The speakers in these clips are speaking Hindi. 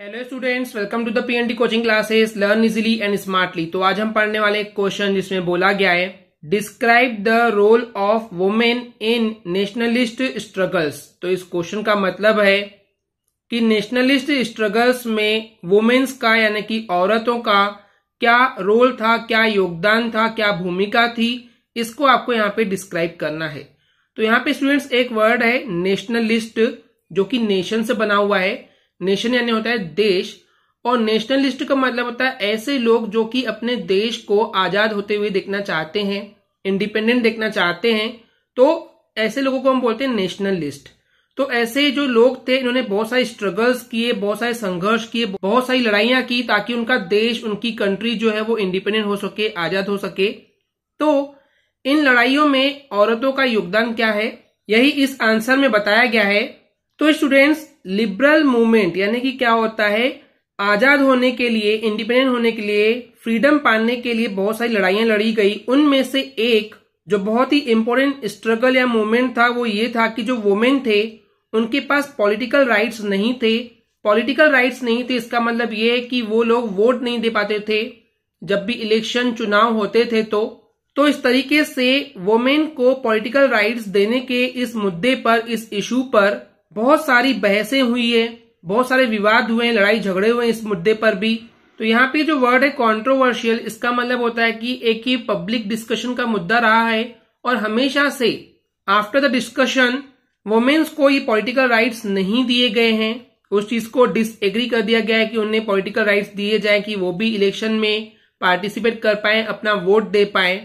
Hello students, welcome to the PND coaching classes learn easily and smartly. तो आज हम पढ़ने वाले एक क्वेश्चन जिसमें बोला गया है describe the role of women in nationalist struggles. तो इस क्वेश्चन का मतलब है कि नेशनलिस्ट स्ट्रगल्स में वुमेन्स का यानी कि औरतों का क्या रोल था, क्या योगदान था, क्या भूमिका थी, इसको आपको यहाँ पे डिस्क्राइब करना है। तो यहाँ पे स्टूडेंट्स एक वर्ड है नेशनलिस्ट जो कि नेशन से बना हुआ है। नेशन यानी होता है देश, और नेशनलिस्ट का मतलब होता है ऐसे लोग जो कि अपने देश को आजाद होते हुए देखना चाहते हैं, इंडिपेंडेंट देखना चाहते हैं। तो ऐसे लोगों को हम बोलते हैं नेशनलिस्ट। तो ऐसे जो लोग थे इन्होंने बहुत सारे स्ट्रगल्स किए, बहुत सारे संघर्ष किए, बहुत सारी लड़ाइयां की ताकि उनका देश, उनकी कंट्री जो है वो इंडिपेंडेंट हो सके, आजाद हो सके। तो इन लड़ाइयों में औरतों का योगदान क्या है, यही इस आंसर में बताया गया है। तो स्टूडेंट्स, लिबरल मूवमेंट यानी कि क्या होता है, आजाद होने के लिए, इंडिपेंडेंट होने के लिए, फ्रीडम पाने के लिए बहुत सारी लड़ाइयां लड़ी गई। उनमें से एक जो बहुत ही इंपॉर्टेंट स्ट्रगल या मूवमेंट था वो ये था कि जो वुमेन थे उनके पास पॉलिटिकल राइट्स नहीं थे। पॉलिटिकल राइट्स नहीं थे इसका मतलब ये है कि वो लोग वोट नहीं दे पाते थे जब भी इलेक्शन, चुनाव होते थे। तो इस तरीके से वुमेन को पॉलिटिकल राइट्स देने के इस मुद्दे पर, इस इशू पर बहुत सारी बहसें हुई है, बहुत सारे विवाद हुए हैं, लड़ाई झगड़े हुए हैं इस मुद्दे पर भी। तो यहाँ पे जो वर्ड है कंट्रोवर्शियल, इसका मतलब होता है कि एक ही पब्लिक डिस्कशन का मुद्दा रहा है और हमेशा से आफ्टर द डिस्कशन वुमेन्स को ये पॉलिटिकल राइट्स नहीं दिए गए हैं। उस चीज को डिसएग्री कर दिया गया है कि उन्हें पॉलिटिकल राइट्स दिए जाए कि वो भी इलेक्शन में पार्टिसिपेट कर पाए, अपना वोट दे पाए,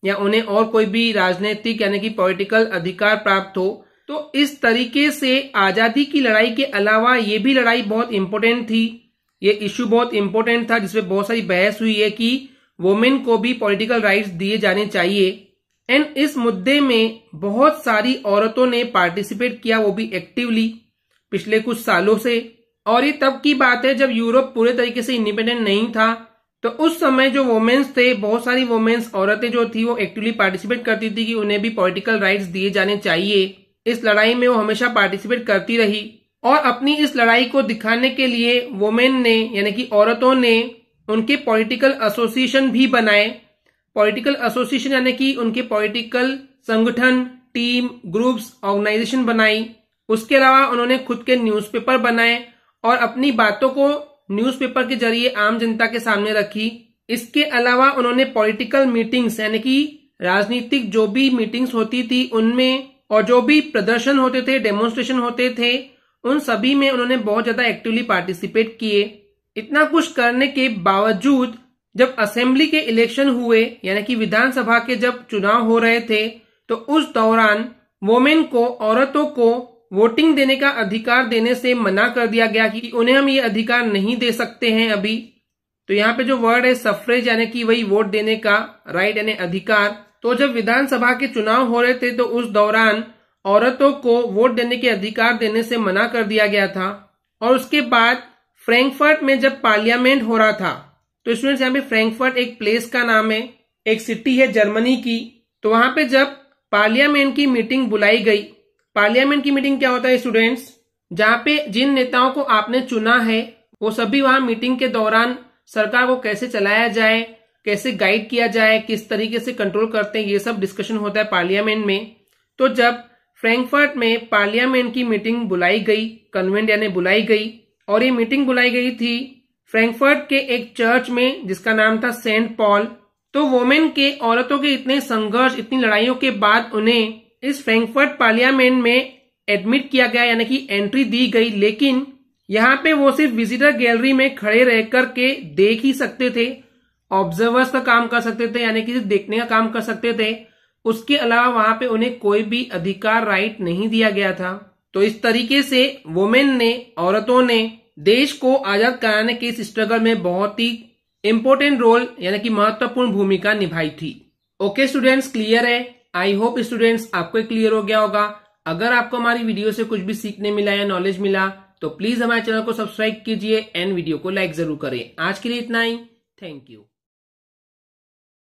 या उन्हें और कोई भी राजनीतिक यानी कि पॉलिटिकल अधिकार प्राप्त हो। तो इस तरीके से आजादी की लड़ाई के अलावा ये भी लड़ाई बहुत इंपॉर्टेंट थी, ये इश्यू बहुत इंपॉर्टेंट था जिसमें बहुत सारी बहस हुई है कि वुमेन को भी पॉलिटिकल राइट्स दिए जाने चाहिए। एंड इस मुद्दे में बहुत सारी औरतों ने पार्टिसिपेट किया, वो भी एक्टिवली पिछले कुछ सालों से। और ये तब की बात है जब यूरोप पूरे तरीके से इंडिपेंडेंट नहीं था। तो उस समय जो वुमेन्स थे, बहुत सारी वुमेन्स, औरतें जो थी वो एक्टिवली पार्टिसिपेट करती थी कि उन्हें भी पॉलिटिकल राइट्स दिए जाने चाहिए। इस लड़ाई में वो हमेशा पार्टिसिपेट करती रही और अपनी इस लड़ाई को दिखाने के लिए वुमेन ने यानी कि औरतों ने उनके पॉलिटिकल एसोसिएशन भी बनाए। पॉलिटिकल एसोसिएशन यानी कि उनके पॉलिटिकल संगठन, टीम, ग्रुप्स, ऑर्गेनाइजेशन बनाई। उसके अलावा उन्होंने खुद के न्यूज़पेपर बनाए और अपनी बातों को न्यूज़पेपर के जरिए आम जनता के सामने रखी। इसके अलावा उन्होंने पॉलिटिकल मीटिंग्स यानी कि राजनीतिक जो भी मीटिंग्स होती थी उनमें, और जो भी प्रदर्शन होते थे, डेमोन्स्ट्रेशन होते थे, उन सभी में उन्होंने बहुत ज्यादा एक्टिवली पार्टिसिपेट किए। इतना कुछ करने के बावजूद जब असेंबली के इलेक्शन हुए यानी कि विधानसभा के जब चुनाव हो रहे थे, तो उस दौरान वुमेन को, औरतों को वोटिंग देने का अधिकार देने से मना कर दिया गया कि उन्हें हम ये अधिकार नहीं दे सकते हैं अभी। तो यहाँ पे जो वर्ड है सफ्रेज यानी कि वही वोट देने का राइट यानी अधिकार। तो जब विधानसभा के चुनाव हो रहे थे तो उस दौरान औरतों को वोट देने के अधिकार देने से मना कर दिया गया था। और उसके बाद फ्रैंकफर्ट में जब पार्लियामेंट हो रहा था, तो स्टूडेंट्स यहाँ पे फ्रैंकफर्ट एक प्लेस का नाम है, एक सिटी है जर्मनी की। तो वहां पे जब पार्लियामेंट की मीटिंग बुलाई गई, पार्लियामेंट की मीटिंग क्या होता है स्टूडेंट्स, जहां पे जिन नेताओं को आपने चुना है वो सभी वहां मीटिंग के दौरान सरकार को कैसे चलाया जाए, कैसे गाइड किया जाए, किस तरीके से कंट्रोल करते हैं, ये सब डिस्कशन होता है पार्लियामेंट में। तो जब फ्रैंकफर्ट में पार्लियामेंट की मीटिंग बुलाई गई, कन्वेंट यानी बुलाई गई, और ये मीटिंग बुलाई गई थी फ्रैंकफर्ट के एक चर्च में जिसका नाम था सेंट पॉल। तो वुमेन के, औरतों के इतने संघर्ष, इतनी लड़ाइयों के बाद उन्हें इस फ्रैंकफर्ट पार्लियामेंट में एडमिट किया गया यानी कि एंट्री दी गई। लेकिन यहाँ पे वो सिर्फ विजिटर गैलरी में खड़े रह करके देख ही सकते थे, ऑब्जर्वर्स का काम कर सकते थे यानी कि देखने का काम कर सकते थे। उसके अलावा वहां पे उन्हें कोई भी अधिकार, राइट नहीं दिया गया था। तो इस तरीके से वुमेन ने, औरतों ने देश को आजाद कराने के इस स्ट्रगल में बहुत ही इंपॉर्टेंट रोल यानी कि महत्वपूर्ण भूमिका निभाई थी। ओके स्टूडेंट्स, क्लियर है? आई होप स्टूडेंट्स आपको क्लियर हो गया होगा। अगर आपको हमारी वीडियो से कुछ भी सीखने मिला या नॉलेज मिला तो प्लीज हमारे चैनल को सब्सक्राइब कीजिए एंड वीडियो को लाइक जरूर करें। आज के लिए इतना ही, थैंक यू।